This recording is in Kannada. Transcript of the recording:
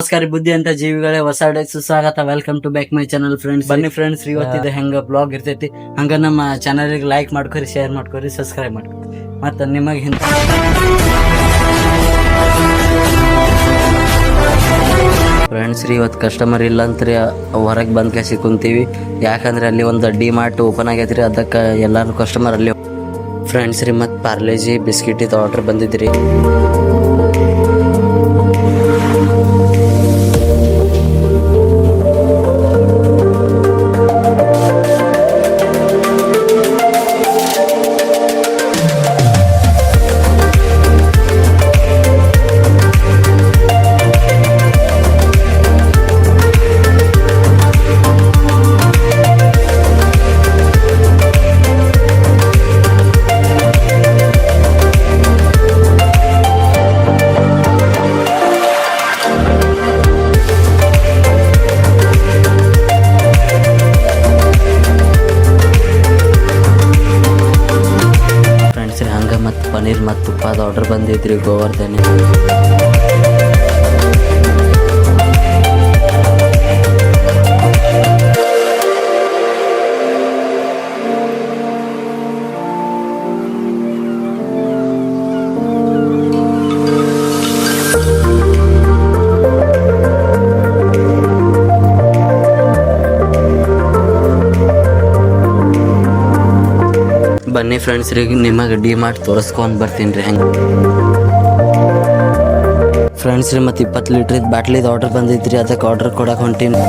ನಮಸ್ಕಾರ ಬುದ್ಧಿ ಅಂತ ಜೀವಿಗಳೇ, ಹೊಸ ಡೇಸ್ ಸುಸ್ವಾಗತ. Welcome to back my channel friends. ಬನ್ನಿ ಫ್ರೆಂಡ್ಸ್, ಇವತ್ತಿದ ಹೆಂಗ ಬ್ಲಾಗ್ ಇರ್ತೈತಿ ಹಂಗ ನಮ್ಮ ಚಾನಲ್ಗೆ ಲೈಕ್ ಮಾಡ್ಕೊರಿ, ಶೇರ್ ಮಾಡ್ಕೊರಿ, ಸಬ್ಸ್ಕ್ರೈಬ್ ಮಾಡ್ಕೊರಿ. ಮತ್ತ ನಿಮಗೆ ಹಿಂದ ಫ್ರೆಂಡ್ಸ್ ರೀ, ಇವತ್ತು ಕಸ್ಟಮರ್ ಇಲ್ಲ ಅಂತ್ರಿ ಹೊರಗೆ ಬಂದ್ ಕೇಸಿ ಕುಂತೀವಿ. ಯಾಕಂದ್ರೆ ಅಲ್ಲಿ ಒಂದು ಡಿ ಮಾರ್ಟ್ ಓಪನ್ ಆಗೈತ್ರಿ, ಅದಕ್ಕೆ ಎಲ್ಲಾರು ಕಸ್ಟಮರ್ ಅಲ್ಲಿ. ಫ್ರೆಂಡ್ಸ್ ರೀ, ಮತ್ತು ಪಾರ್ಲೇಜಿ ಬಿಸ್ಕಿಟ್ ಇದು ಆರ್ಡರ್ ಬಂದಿದ್ರಿ. ಮತ್ತು ಪನ್ನೀರ್ ಮತ್ತು ತುಪ್ಪದ ಆರ್ಡರ್ ಬಂದೈತ್ರಿ ಗೋವರ್ಧನೆ. ಬನ್ನಿ ಫ್ರೆಂಡ್ಸ್ ರೀ, ನಿಮಗೆ ಡಿ ಮಾರ್ಟ್ ತೋರಿಸ್ಕೊಂಡು ಬರ್ತೀನಿ ರೀ ಹೆಂಗೆ. ಫ್ರೆಂಡ್ಸ್ ರೀ, ಮತ್ತು 20 ಲೀಟ್ರಿದ ಬಾಟ್ಲಿದ ಆರ್ಡರ್ ಬಂದೈತ್ರಿ, ಅದಕ್ಕೆ ಆರ್ಡರ್ ಕೊಡಕ್ಕೆ ಹೊಂಟೀನಿ.